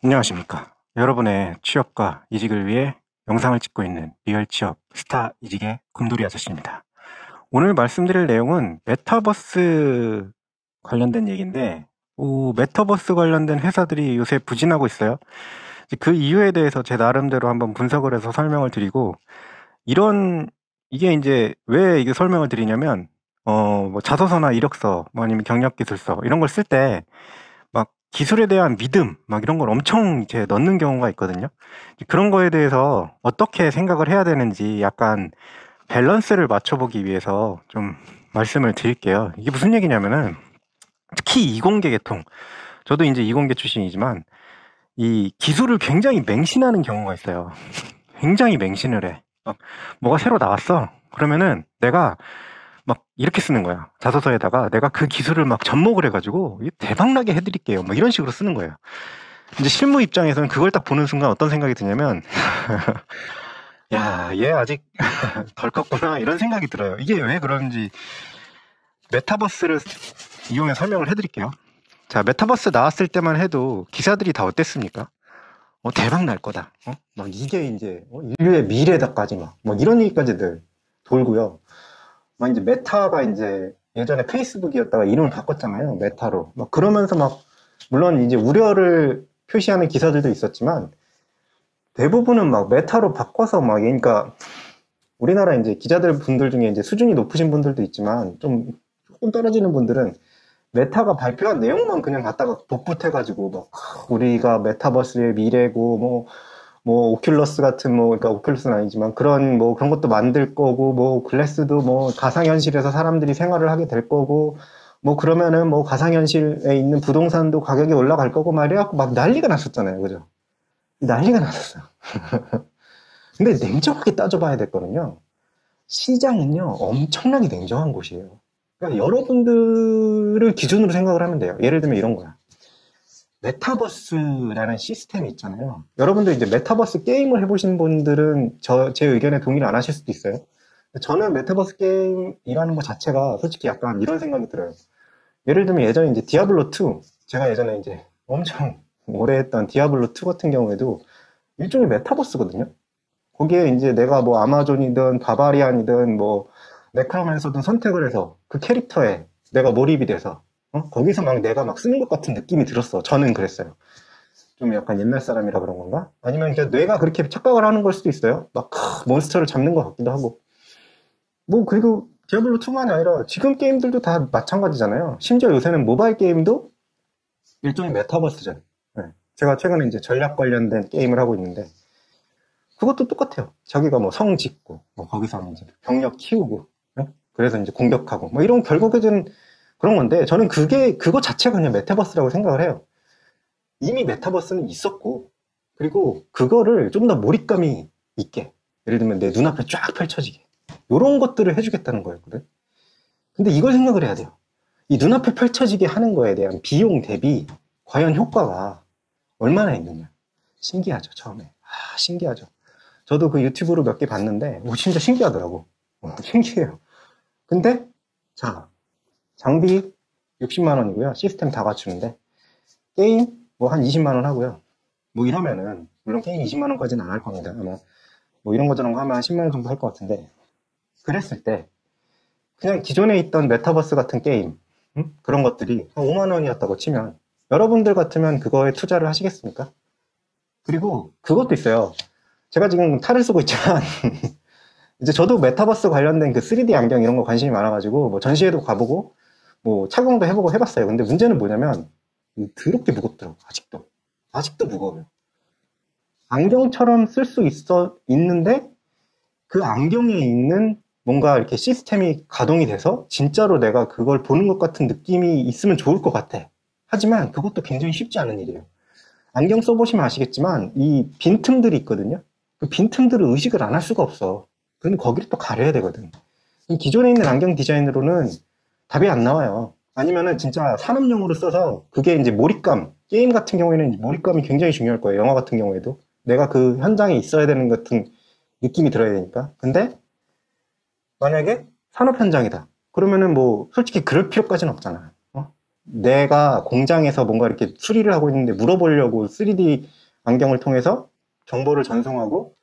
안녕하십니까. 여러분의 취업과 이직을 위해 영상을 찍고 있는 리얼 취업 스타 이직의 곰돌이 아저씨입니다. 오늘 말씀드릴 내용은 메타버스 관련된 얘기인데, 메타버스 관련된 회사들이 요새 부진하고 있어요. 그 이유에 대해서 제 나름대로 한번 분석을 해서 설명을 드리고, 이게 이제 왜 이게 설명을 드리냐면, 뭐 자소서나 이력서, 뭐 아니면 경력기술서, 이런 걸 쓸 때, 막 기술에 대한 믿음, 막 이런 걸 엄청 이제 넣는 경우가 있거든요. 그런 거에 대해서 어떻게 생각을 해야 되는지 약간 밸런스를 맞춰보기 위해서 좀 말씀을 드릴게요. 이게 무슨 얘기냐면은, 특히 이공계 계통, 저도 이제 이공계 출신이지만, 이 기술을 굉장히 맹신하는 경우가 있어요. 굉장히 맹신을 해. 뭐가 새로 나왔어. 그러면은 내가 막 이렇게 쓰는 거야. 자소서에다가 내가 그 기술을 막 접목을 해가지고 대박나게 해드릴게요. 막 이런 식으로 쓰는 거예요. 이제 실무 입장에서는 그걸 딱 보는 순간 어떤 생각이 드냐면, 야, 얘 아직 덜 컸구나. 이런 생각이 들어요. 이게 왜 그런지 메타버스를 이용해 설명을 해드릴게요. 자, 메타버스 나왔을 때만 해도 기사들이 다 어땠습니까? 대박 날 거다. 막 이게 이제 인류의 미래다까지 막 이런 얘기까지들 돌고요. 막 이제 메타가 이제 예전에 페이스북이었다가 이름을 바꿨잖아요. 메타로. 막 그러면서 막 물론 이제 우려를 표시하는 기사들도 있었지만 대부분은 막 메타로 바꿔서 막 그러니까 우리나라 이제 기자들 분들 중에 이제 수준이 높으신 분들도 있지만 좀 조금 떨어지는 분들은 메타가 발표한 내용만 그냥 갖다가 복붙해가지고 막 우리가 메타버스의 미래고 뭐 오큘러스 같은 그러니까 오큘러스는 아니지만 그런 것도 만들 거고 글래스도 가상현실에서 사람들이 생활을 하게 될 거고 그러면은 가상현실에 있는 부동산도 가격이 올라갈 거고 말이야 막 난리가 났었잖아요. 그죠? 난리가 났었어요. 근데 냉정하게 따져봐야 될 거는요. 시장은요 엄청나게 냉정한 곳이에요. 그러니까 여러분들을 기준으로 생각을 하면 돼요. 예를 들면 이런 거야. 메타버스라는 시스템이 있잖아요. 여러분들 이제 메타버스 게임을 해보신 분들은 제 의견에 동의를 안 하실 수도 있어요. 저는 메타버스 게임이라는 것 자체가 솔직히 약간 이런 생각이 들어요. 예를 들면 예전에 이제 디아블로2, 제가 예전에 이제 엄청 오래 했던 디아블로2 같은 경우에도 일종의 메타버스거든요. 거기에 이제 내가 아마존이든 바바리안이든 네크로맨서든 선택을 해서 그 캐릭터에 내가 몰입이 돼서 거기서 막 내가 막 쓰는 것 같은 느낌이 들었어. 저는 그랬어요. 좀 약간 옛날 사람이라 그런 건가? 아니면 그냥 뇌가 그렇게 착각을 하는 걸 수도 있어요. 막 몬스터를 잡는 것 같기도 하고. 그리고 디아블로2만이 아니라 지금 게임들도 다 마찬가지잖아요. 심지어 요새는 모바일 게임도 일종의 메타버스잖아요. 네. 제가 최근에 이제 전략 관련된 게임을 하고 있는데 그것도 똑같아요. 자기가 성 짓고 거기서 이제 병력 키우고 그래서 이제 공격하고 이런 결국에는 그런 건데 저는 그거 자체가 그냥 메타버스라고 생각을 해요. 이미 메타버스는 있었고 그리고 그거를 좀 더 몰입감이 있게 예를 들면 내 눈앞에 쫙 펼쳐지게 이런 것들을 해주겠다는 거였거든. 근데 이걸 생각을 해야 돼요. 이 눈앞에 펼쳐지게 하는 거에 대한 비용 대비 과연 효과가 얼마나 있느냐. 신기하죠. 처음에 신기하죠. 저도 그 유튜브로 몇 개 봤는데 진짜 신기하더라고. 신기해요. 근데 자 장비 60만 원이고요. 시스템 다 갖추는데 게임 한 20만 원 하고요. 이러면은 물론 게임 20만 원까지는 안 할 겁니다. 아마 이런 거 저런 거 하면 한 10만 원 정도 할 것 같은데 그랬을 때 그냥 기존에 있던 메타버스 같은 게임 그런 것들이 한 5만 원이었다고 치면 여러분들 같으면 그거에 투자를 하시겠습니까? 그리고 그것도 있어요. 제가 지금 탈을 쓰고 있지만 이제 저도 메타버스 관련된 그 3D 안경 이런 거 관심이 많아가지고 전시회도 가보고 착용도 해보고 해봤어요. 근데 문제는 뭐냐면 더럽게 무겁더라고. 아직도 무거워요. 안경처럼 쓸 수 있는데 그 안경에 있는 뭔가 이렇게 시스템이 가동이 돼서 진짜로 내가 그걸 보는 것 같은 느낌이 있으면 좋을 것 같아. 하지만 그것도 굉장히 쉽지 않은 일이에요. 안경 써보시면 아시겠지만 이 빈틈들이 있거든요. 그 빈틈들을 의식을 안 할 수가 없어. 그럼 거기를 또 가려야 되거든. 기존에 있는 안경 디자인으로는 답이 안 나와요. 아니면은 진짜 산업용으로 써서 그게 이제 몰입감, 게임 같은 경우에는 몰입감이 굉장히 중요할 거예요. 영화 같은 경우에도. 내가 그 현장에 있어야 되는 같은 느낌이 들어야 되니까. 근데 만약에 산업 현장이다. 그러면은 솔직히 그럴 필요까지는 없잖아. 내가 공장에서 뭔가 이렇게 수리를 하고 있는데 물어보려고 3D 안경을 통해서 정보를 전송하고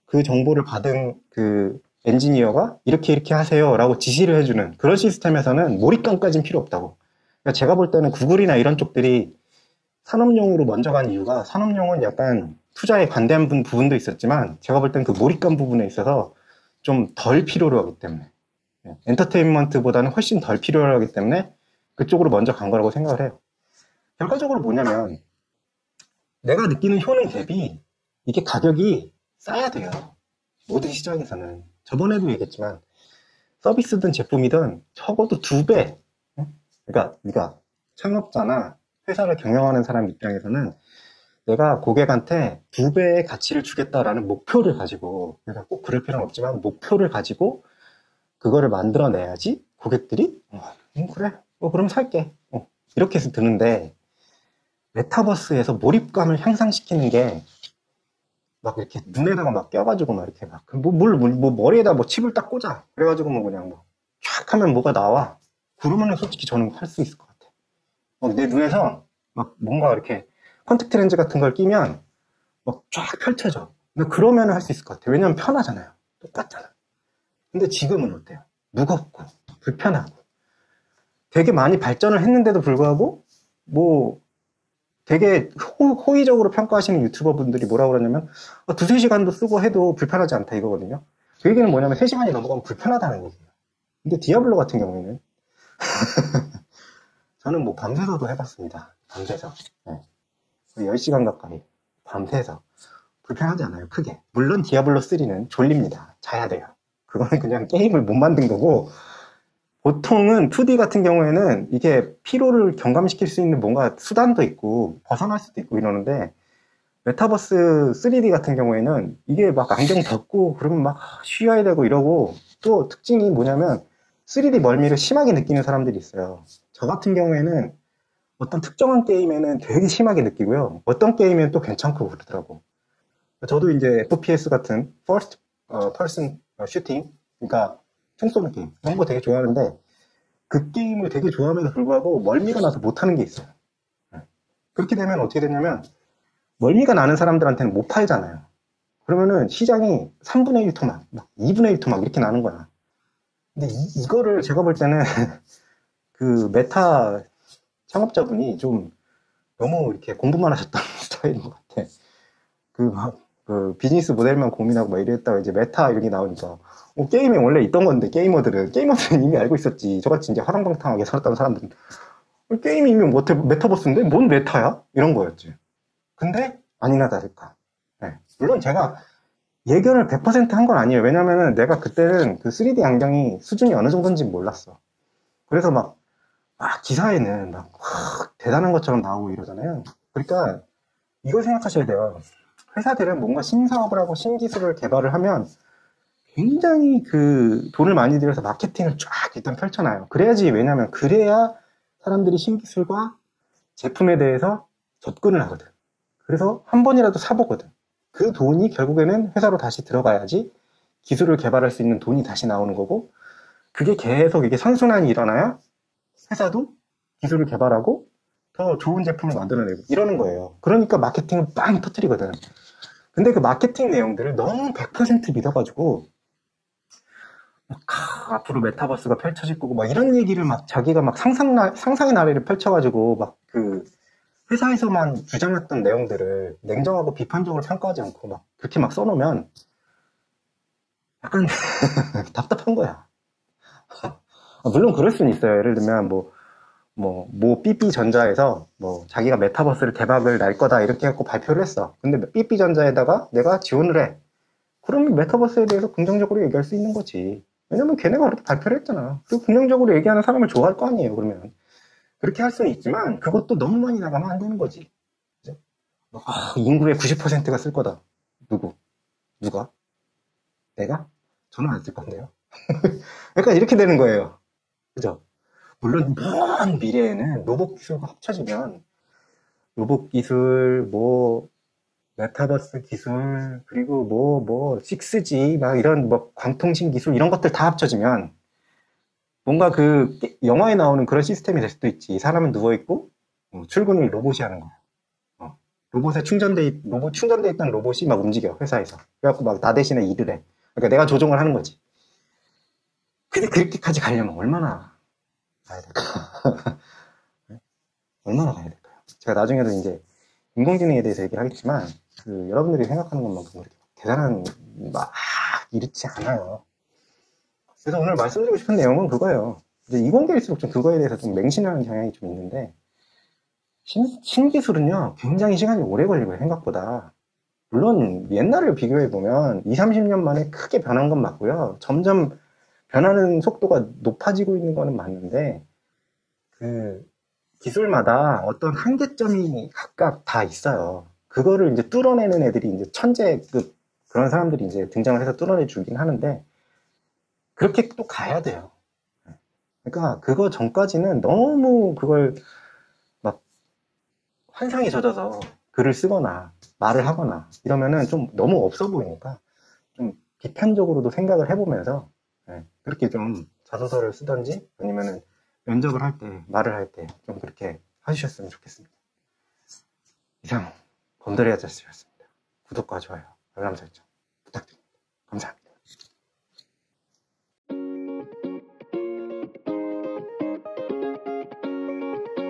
그 정보를 받은 그 엔지니어가 이렇게 하세요 라고 지시를 해주는 그런 시스템에서는 몰입감까지는 필요 없다고. 그러니까 제가 볼 때는 구글이나 이런 쪽들이 산업용으로 먼저 간 이유가 산업용은 약간 투자에 관대한 부분도 있었지만 제가 볼 때는 그 몰입감 부분에 있어서 좀 덜 필요로 하기 때문에 엔터테인먼트보다는 훨씬 덜 필요로 하기 때문에 그쪽으로 먼저 간 거라고 생각을 해요. 결과적으로 뭐냐면 내가 느끼는 효능 대비 이게 가격이 싸야 돼요. 모든 시장에서는. 저번에도 얘기했지만 서비스든 제품이든 적어도 2배. 그러니까 창업자나 회사를 경영하는 사람 입장에서는 내가 고객한테 2배의 가치를 주겠다라는 목표를 가지고, 내가 꼭 그럴 필요는 없지만 목표를 가지고 그거를 만들어내야지 고객들이 그래 그럼 살게 이렇게 해서 드는데, 메타버스에서 몰입감을 향상시키는 게 막 이렇게 눈에다가 막 껴가지고 막 이렇게 막 머리에다 뭐 칩을 딱 꽂아 그래가지고 뭐 그냥 뭐 촥 하면 뭐가 나와. 그러면은 솔직히 저는 할 수 있을 것 같아. 내 눈에서 막 뭔가 이렇게 컨택트 렌즈 같은 걸 끼면 막 쫙 펼쳐져. 근데 그러면은 할 수 있을 것 같아. 왜냐면 편하잖아요. 똑같잖아. 근데 지금은 어때요? 무겁고 불편하고 되게 많이 발전을 했는데도 불구하고 뭐 되게 호의적으로 평가하시는 유튜버 분들이 뭐라고 그러냐면 2-3시간도 쓰고 해도 불편하지 않다 이거거든요. 그 얘기는 뭐냐면 3시간이 넘어가면 불편하다는 얘기예요. 근데 디아블로 같은 경우에는 저는 뭐 밤새서도 해봤습니다. 밤새서 10시간 가까이 밤새서 불편하지 않아요. 크게. 물론 디아블로 3는 졸립니다. 자야 돼요. 그거는 그냥 게임을 못 만든 거고, 보통은 2D 같은 경우에는 이게 피로를 경감시킬 수 있는 뭔가 수단도 있고 벗어날 수도 있고 이러는데, 메타버스 3D 같은 경우에는 이게 막 안경 벗고 그러면 막 쉬어야 되고 이러고, 또 특징이 뭐냐면 3D 멀미를 심하게 느끼는 사람들이 있어요. 저 같은 경우에는 어떤 특정한 게임에는 되게 심하게 느끼고요. 어떤 게임에는 또 괜찮고 그러더라고. 저도 이제 FPS 같은 First Person Shooting, 그러니까 총 쏘는 게임 이런 거 되게 좋아하는데, 그 게임을 되게 좋아함에도 불구하고 멀미가 나서 못하는 게 있어요. 그렇게 되면 어떻게 되냐면 멀미가 나는 사람들한테는 못 팔잖아요. 그러면은 시장이 3분의 1 토막, 막 2분의 1 토막 이렇게 나는 거야. 근데 이거를 제가 볼 때는 그 메타 창업자분이 좀 너무 이렇게 공부만 하셨던 스타일인 것 같아. 그 비즈니스 모델만 고민하고 막 이랬다가 이제 메타 이런 게 나오니까 게임에 원래 있던 건데, 게이머들은 이미 알고 있었지. 저같이 이제 화랑방탕하게 살았던 사람들은 게임이 이미 메타버스인데 뭔 메타야? 이런 거였지. 근데 아니나 다를까. 네. 물론 제가 예견을 100%한 건 아니에요. 왜냐면은 내가 그때는 그 3D 안경이 수준이 어느 정도인지 몰랐어. 그래서 기사에는 대단한 것처럼 나오고 이러잖아요. 그러니까 이걸 생각하셔야 돼요. 회사들은 뭔가 신사업을 하고 신기술을 개발을 하면 굉장히 그 돈을 많이 들여서 마케팅을 쫙 일단 펼쳐놔요. 그래야지, 왜냐면 그래야 사람들이 신기술과 제품에 대해서 접근을 하거든. 그래서 한 번이라도 사보거든. 그 돈이 결국에는 회사로 다시 들어가야지 기술을 개발할 수 있는 돈이 다시 나오는 거고, 그게 계속 이게 선순환이 일어나야 회사도 기술을 개발하고 더 좋은 제품을 만들어내고 이러는 거예요. 그러니까 마케팅을 빵 터뜨리거든. 근데 그 마케팅 내용들을 너무 100% 믿어가지고 앞으로 메타버스가 펼쳐질 거고 이런 얘기를 자기가 상상의 나래를 펼쳐가지고 그 회사에서만 주장했던 내용들을 냉정하고 비판적으로 평가하지 않고 그렇게 써놓으면 약간 답답한 거야. 물론 그럴 수는 있어요. 예를 들면 삐삐전자에서 자기가 메타버스를 대박을 날 거다 이렇게 해갖고 발표를 했어. 근데 삐삐전자에다가 내가 지원을 해. 그러면 메타버스에 대해서 긍정적으로 얘기할 수 있는 거지. 왜냐면 걔네가 그렇게 발표를 했잖아. 그리고 긍정적으로 얘기하는 사람을 좋아할 거 아니에요. 그러면 그렇게 할 수는 있지만 그것도 너무 많이 나가면 안 되는 거지. 그죠? 인구의 90%가 쓸 거다. 누가? 내가? 저는 안 쓸 건데요. 그러니까 이렇게 되는 거예요. 그죠? 물론 먼 미래에는 로봇 기술과 합쳐지면 로봇 기술, 메타버스 기술, 그리고 6G 이런 광통신 기술 이런 것들 다 합쳐지면 뭔가 그 영화에 나오는 그런 시스템이 될 수도 있지. 사람은 누워있고, 출근을 로봇이 하는 거야. 로봇에 로봇 충전돼 있던 로봇이 막 움직여, 회사에서. 그래갖고 막 나 대신에 일을 해. 그러니까 내가 조종을 하는 거지. 근데 그렇게까지 가려면 얼마나 가야 될까? 얼마나 가야 될까요? 제가 나중에도 이제 인공지능에 대해서 얘기를 하겠지만, 여러분들이 생각하는 것만큼 그렇게 대단한, 막, 이렇지 않아요. 그래서 오늘 말씀드리고 싶은 내용은 그거예요. 이제 이공계일수록 좀 그거에 대해서 좀 맹신하는 경향이 좀 있는데, 신기술은요, 굉장히 시간이 오래 걸리고요, 생각보다. 물론, 옛날을 비교해보면, 20, 30년 만에 크게 변한 건 맞고요. 점점 변하는 속도가 높아지고 있는 거는 맞는데, 그, 기술마다 어떤 한계점이 각각 다 있어요. 그거를 이제 뚫어내는 애들이 이제 천재급 그런 사람들이 이제 등장을 해서 뚫어내 주긴 하는데, 그렇게 또 가야 돼요. 그러니까 그거 전까지는 너무 그걸 막 환상에 젖어서 글을 쓰거나 말을 하거나 이러면은 좀 너무 없어 보이니까 좀 비판적으로도 생각을 해보면서 그렇게 좀 자소서를 쓰던지 아니면은 면접을 할 때, 말을 할 때 좀 그렇게 하셨으면 좋겠습니다. 이상 범더리 아저씨였습니다. 구독과 좋아요, 알람 설정 부탁드립니다. 감사합니다.